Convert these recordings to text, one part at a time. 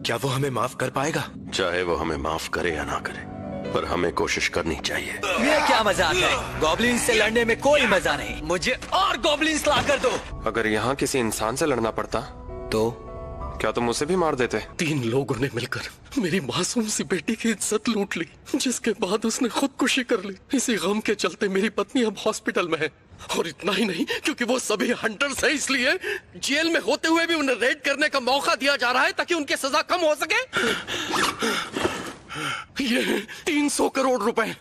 क्या वो हमें माफ कर पाएगा? चाहे वो हमें माफ करे या ना करे, पर हमें कोशिश करनी चाहिए। ये क्या मजाक है? गॉब्लिन से लड़ने में कोई मजा नहीं। मुझे और गॉब्लिन्स ला कर दो। अगर यहाँ किसी इंसान से लड़ना पड़ता तो क्या तुम उसे भी मार देते? 3 लोगों ने मिलकर मेरी मासूम सी बेटी की इज्जत लूट ली, जिसके बाद उसने खुदकुशी कर ली। इसी गम के चलते मेरी पत्नी अब हॉस्पिटल में है। और इतना ही नहीं, क्योंकि वो सभी हंटर्स हैं, इसलिए जेल में होते हुए भी उन्हें रेड करने का मौका दिया जा रहा है ताकि उनकी सजा कम हो सके। ये 300 करोड़ रुपए,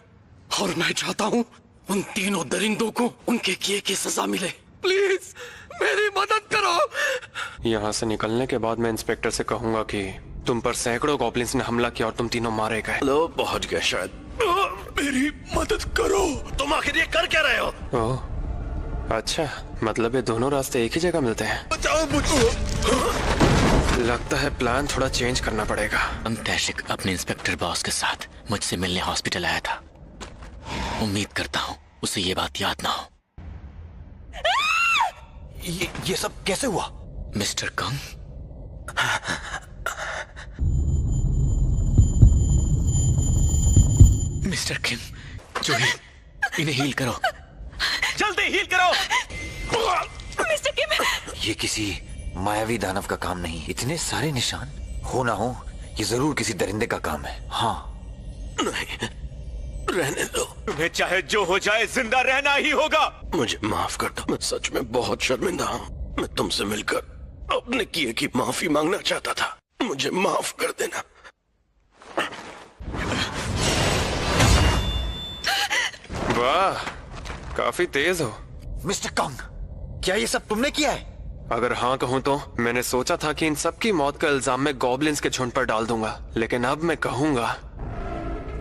और मैं चाहता हूँ उन तीनों दरिंदों को उनके किए की सजा मिले। प्लीज मेरी मदद करो। यहाँ से निकलने के बाद मैं इंस्पेक्टर से कहूंगा कि तुम पर सैकड़ों गॉब्लिन्स ने हमला किया और तुम तीनों मारे गए। लो पहुंच गए शायद। मेरी मदद करो। तुम आखिर ये कर क्या रहे हो? ओह अच्छा, मतलब ये दोनों रास्ते एक ही जगह मिलते हैं। बचाओ मुझे। लगता है प्लान थोड़ा चेंज करना पड़ेगा। तैशिक अपने इंस्पेक्टर बॉस के साथ मुझसे मिलने हॉस्पिटल आया था। उम्मीद करता हूँ उसे ये बात याद ना हो। ये सब कैसे हुआ? मिस्टर कंग, मिस्टर किम, जूही, इन्हें हील करो। जल्दी हील करो। मिस्टर किम, ये किसी मायावी दानव का काम नहीं। इतने सारे निशान हो ना हो, ये जरूर किसी दरिंदे का काम है। हाँ, नहीं, रहने दो। तुम्हें चाहे जो हो जाए जिंदा रहना ही होगा। मुझे माफ कर दो, मैं सच में बहुत शर्मिंदा हूँ। मैं तुमसे मिलकर अपने किए की माफी मांगना चाहता था। मुझे माफ कर देना। वाह, काफी तेज हो। मिस्टर कंग, क्या ये सब तुमने किया है? अगर हाँ कहूँ तो मैंने सोचा था कि इन सबकी मौत का इल्जाम मैं गॉब्लिन्स के झुंड पर डाल दूंगा, लेकिन अब मैं कहूंगा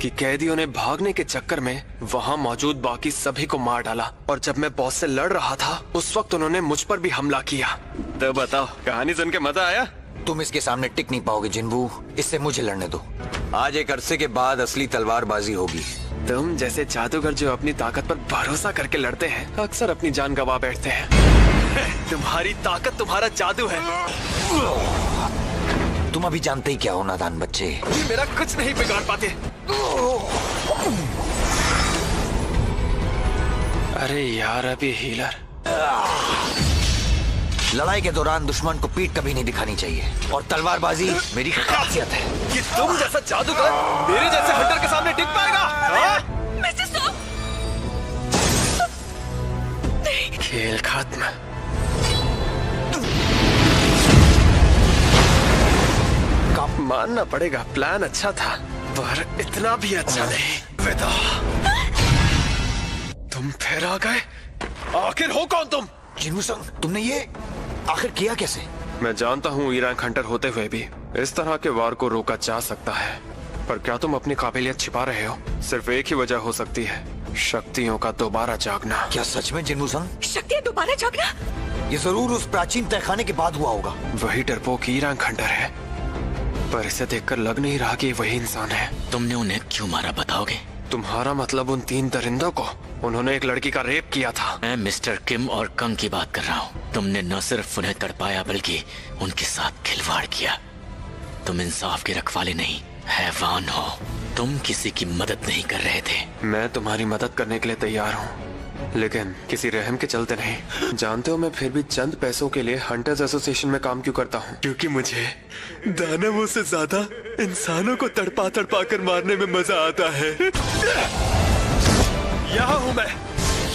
कि कैदियों ने भागने के चक्कर में वहाँ मौजूद बाकी सभी को मार डाला, और जब मैं बॉस से लड़ रहा था उस वक्त उन्होंने मुझ पर भी हमला किया। तो बताओ, कहानी सुन के मजा आया? तुम इसके सामने टिक नहीं पाओगे जिन्बू। इससे मुझे लड़ने दो। आज एक अरसे के बाद असली तलवारबाजी होगी। तुम जैसे जादूगर जो अपनी ताकत पर भरोसा करके लड़ते हैं, अक्सर अपनी जान गंवा बैठते हैं। तुम्हारी ताकत तुम्हारा जादू है। तुम अभी जानते ही क्या हो नादान बच्चे। ये मेरा कुछ नहीं बिगाड़ पाते। अरे यार, अभी हीलर। लड़ाई के दौरान दुश्मन को पीठ कभी नहीं दिखानी चाहिए, और तलवारबाजी मेरी खासियत है। कि तुम जैसा जादूगर मेरे जैसे हंटर के सामने टिक पाएगा? Mister so. खेल खत्म। मानना पड़ेगा, प्लान अच्छा था, पर इतना भी अच्छा नहीं। विदा। तुम फिर आ गए? आखिर हो कौन तुम? जिन्बू संग, तुमने ये आखिर किया कैसे? मैं जानता हूँ ईरान हंटर होते हुए भी इस तरह के वार को रोका जा सकता है, पर क्या तुम अपनी काबिलियत छिपा रहे हो? सिर्फ एक ही वजह हो सकती है, शक्तियों का दोबारा जागना। क्या सच में जिन्बू संग? शक्ति दोबारा जागना? ये जरूर उस प्राचीन तहखाने के बाद हुआ होगा। वही डरपोक ईरान खंडर है, पर इसे देखकर लग नहीं रहा कि वही इंसान है। तुमने उन्हें क्यों मारा बताओगे? तुम्हारा मतलब उन 3 दरिंदों को? उन्होंने एक लड़की का रेप किया था। मैं मिस्टर किम और कंग की बात कर रहा हूँ। तुमने न सिर्फ उन्हें तड़पाया बल्कि उनके साथ खिलवाड़ किया। तुम इंसाफ के रखवाले नहीं, हैवान हो। तुम किसी की मदद नहीं कर रहे थे। मैं तुम्हारी मदद करने के लिए तैयार हूँ, लेकिन किसी रहम के चलते नहीं। जानते हो, मैं फिर भी चंद पैसों के लिए हंटर्स एसोसिएशन में काम क्यों करता हूँ? क्योंकि मुझे दानवों से ज्यादा इंसानों को तड़पा तड़पा कर मारने में मजा आता है। यहाँ हूँ मैं।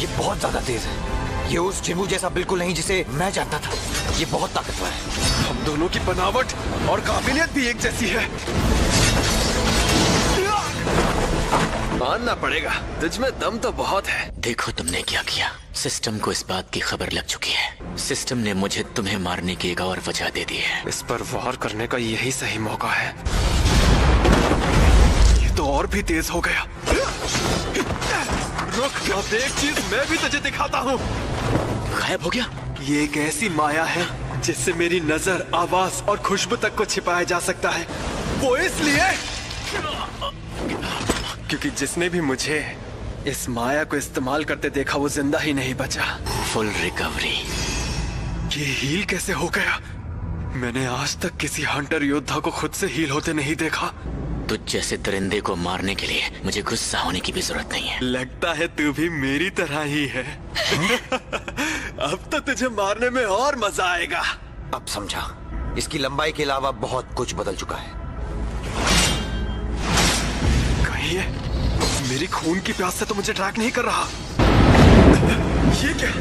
ये बहुत ज्यादा तेज है। ये उस जिन्बू जैसा बिल्कुल नहीं जिसे मैं जानता था। ये बहुत ताकतवर है। हम दोनों की बनावट और काबिलियत भी एक जैसी है। मानना पड़ेगा, तुझ में दम तो बहुत है। देखो तुमने क्या किया। सिस्टम को इस बात की खबर लग चुकी है। सिस्टम ने मुझे तुम्हें मारने की एक और वजह दे दी है। इस पर वार करने का यही सही मौका है। ये तो और भी तेज हो गया। रुक, अब एक चीज मैं भी तुझे दिखाता हूँ। गायब हो गया। ये एक ऐसी माया है जिससे मेरी नजर, आवाज और खुशबू तक को छिपाया जा सकता है। वो इसलिए क्योंकि जिसने भी मुझे इस माया को इस्तेमाल करते देखा वो जिंदा ही नहीं बचा। Full recovery. ये हील कैसे हो गया? मैंने आज तक किसी हंटर योद्धा को खुद से हील होते नहीं देखा। तुझ जैसे दरिंदे को मारने के लिए मुझे गुस्सा होने की भी जरूरत नहीं है। लगता है तू भी मेरी तरह ही है। अब तो तुझे मारने में और मजा आएगा। अब समझा, इसकी लंबाई के अलावा बहुत कुछ बदल चुका है। कहीं ये मेरी खून की प्यास से तो मुझे ट्रैक नहीं कर रहा। ये क्या?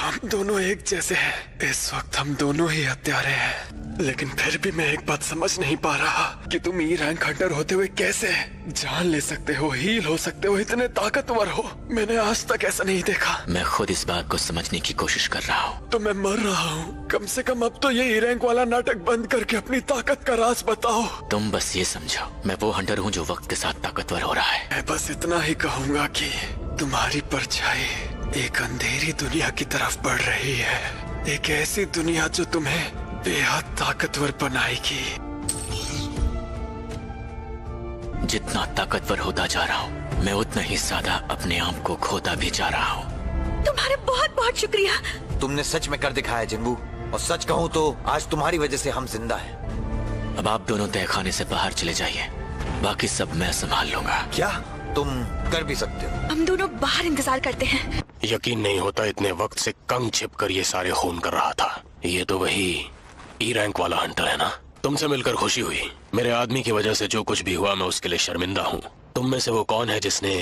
हम दोनों एक जैसे हैं। इस वक्त हम दोनों ही हत्यारे हैं। लेकिन फिर भी मैं एक बात समझ नहीं पा रहा कि तुम ई रैंक हंटर होते हुए कैसे जान ले सकते हो, हील हो सकते हो, इतने ताकतवर हो। मैंने आज तक ऐसा नहीं देखा। मैं खुद इस बात को समझने की कोशिश कर रहा हूँ। तो मैं मर रहा हूँ। कम से कम अब तो ये ई रैंक वाला नाटक बंद करके अपनी ताकत का राज बताओ। तुम बस ये समझो, मैं वो हंटर हूँ जो वक्त के साथ ताकतवर हो रहा है। मैं बस इतना ही कहूँगा कि तुम्हारी परछाई एक अंधेरी दुनिया की तरफ बढ़ रही है। एक ऐसी दुनिया जो तुम्हें बेहद ताकतवर बनाएगी। जितना ताकतवर होता जा रहा हूँ, मैं उतना ही ज्यादा अपने आप को खोता भी जा रहा हूँ। तुम्हारा बहुत बहुत शुक्रिया। तुमने सच में कर दिखाया जिन्बू, और सच कहूँ तो आज तुम्हारी वजह से हम जिंदा हैं। अब आप दोनों तहखाने से बाहर चले जाइए, बाकी सब मैं संभाल लूंगा। क्या तुम कर भी सकते हो? हम दोनों बाहर इंतजार करते हैं। यकीन नहीं होता इतने वक्त से कंग छिप कर ये सारे खून कर रहा था। ये तो वही ई रैंक वाला हंटर है ना। तुमसे मिलकर खुशी हुई। मेरे आदमी की वजह से जो कुछ भी हुआ मैं उसके लिए शर्मिंदा हूँ। तुम में से वो कौन है जिसने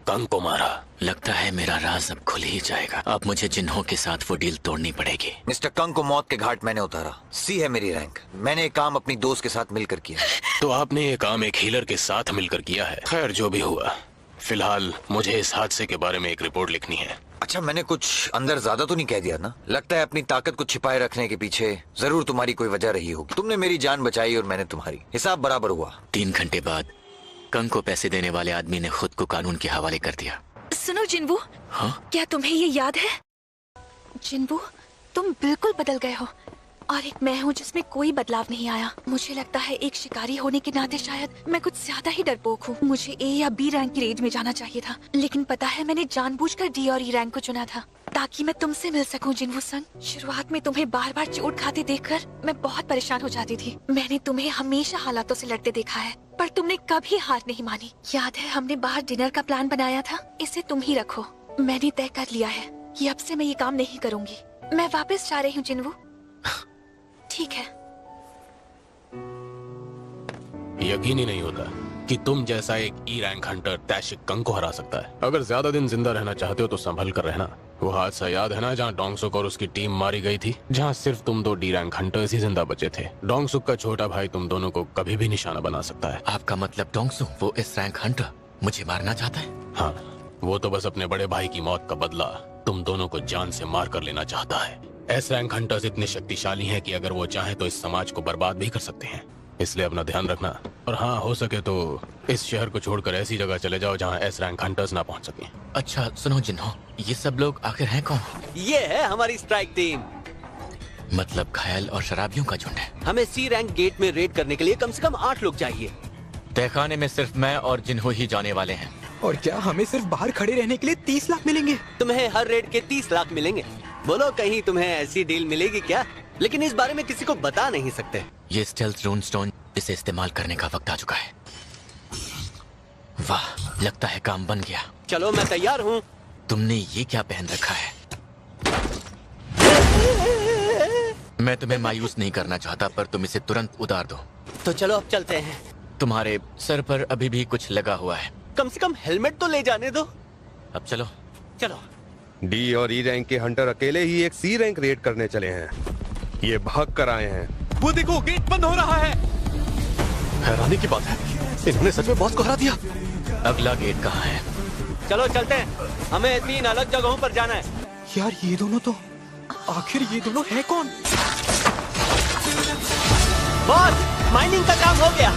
कंग को मारा? लगता है मेरा राज अब खुल ही जाएगा। अब मुझे जिन्हों के साथ वो डील तोड़नी पड़ेगी। मिस्टर कंग को मौत के घाट मैंने उतारा। सी है मेरी रैंक। मैंने एक काम अपनी दोस्त के साथ मिलकर किया। तो आपने ये काम एक हीलर के साथ मिलकर किया है। खैर जो भी हुआ, फिलहाल मुझे इस हादसे के बारे में एक रिपोर्ट लिखनी है। अच्छा, मैंने कुछ अंदर ज्यादा तो नहीं कह दिया ना? लगता है अपनी ताकत को छिपाए रखने के पीछे जरूर तुम्हारी कोई वजह रही होगी। तुमने मेरी जान बचाई और मैंने तुम्हारी। हिसाब बराबर हुआ। 3 घंटे बाद कंग को पैसे देने वाले आदमी ने खुद को कानून के हवाले कर दिया। सुनो जिन्बू, हाँ? क्या तुम्हें ये याद है? जिन्बू, तुम बिल्कुल बदल गए हो, और एक मैं हूँ जिसमें कोई बदलाव नहीं आया। मुझे लगता है एक शिकारी होने के नाते शायद मैं कुछ ज्यादा ही डरपोक हूँ। मुझे ए या बी रैंक की रेंज में जाना चाहिए था, लेकिन पता है मैंने जानबूझकर डी और ई रैंक को चुना था ताकि मैं तुमसे मिल सकूं जिन्बू संग। शुरुआत में तुम्हें बार बार चोट खाते देखकर मैं बहुत परेशान हो जाती थी। मैंने तुम्हें हमेशा हालातों से लड़ते देखा है, पर तुमने कभी हार नहीं मानी। याद है हमने बाहर डिनर का प्लान बनाया था? इसे तुम ही रखो। मैंने तय कर लिया है कि अब से मैं ये काम नहीं करूँगी। मैं वापस जा रही हूँ जिन्बू। ठीक है। यकीन ही नहीं होता कि तुम जैसा एक ई रैंक हंटर तैशिक कंग को हरा सकता है। अगर ज्यादा दिन जिंदा रहना चाहते हो तो संभल कर रहना। वो हादसा याद है ना जहाँ डोंगसुक और उसकी टीम मारी गई थी, जहाँ सिर्फ तुम 2 डी रैंक हंटर्स ही जिंदा बचे थे। डोंगसुक का छोटा भाई तुम दोनों को कभी भी निशाना बना सकता है। आपका मतलब डोंगसुक, वो इस रैंक हंटर, मुझे मारना चाहता है? हाँ, वो तो बस अपने बड़े भाई की मौत का बदला तुम दोनों को जान से मार कर लेना चाहता है। एस रैंक हंटर्स इतने शक्तिशाली हैं कि अगर वो चाहें तो इस समाज को बर्बाद भी कर सकते हैं। इसलिए अपना ध्यान रखना, और हाँ, हो सके तो इस शहर को छोड़कर ऐसी जगह चले जाओ जहाँ एस रैंक हंटर्स ना पहुँच सकें। अच्छा सुनो जिन्हों, ये सब लोग आखिर हैं कौन? ये है हमारी स्ट्राइक टीम। मतलब घायल और शराबियों का झुंड है। हमें सी रैंक गेट में रेड करने के लिए कम से कम 8 लोग चाहिए। तहखाने में सिर्फ मैं और जिन्हों ही जाने वाले हैं। और क्या हमें सिर्फ बाहर खड़े रहने के लिए 30 लाख मिलेंगे? तुम्हें हर रेड के 30 लाख मिलेंगे। बोलो कहीं तुम्हें ऐसी डील मिलेगी क्या? लेकिन इस बारे में किसी को बता नहीं सकते। ये स्टेल्थ रून स्टोन, इसे इस्तेमाल करने का वक्त आ चुका है। वाह, लगता है काम बन गया। चलो मैं तैयार हूँ। तुमने ये क्या पहन रखा है? मैं तुम्हें मायूस नहीं करना चाहता, पर तुम इसे तुरंत उतार दो। तो चलो अब चलते हैं। तुम्हारे सर पर अभी भी कुछ लगा हुआ है। कम से कम हेलमेट तो ले जाने दो। अब चलो। चलो। डी और ई रैंक के हंटर अकेले ही एक सी रैंक रेड करने चले हैं। ये भाग कर आए हैं। वो देखो, गेट बंद हो रहा है। हैरानी की बात है, इन्होंने सच में बॉस को हरा दिया। अगला गेट कहाँ है? चलो चलते हैं, हमें 3 अलग जगहों पर जाना है। यार ये दोनों तो, आखिर ये दोनों है कौन? बॉस, माइनिंग का काम हो गया।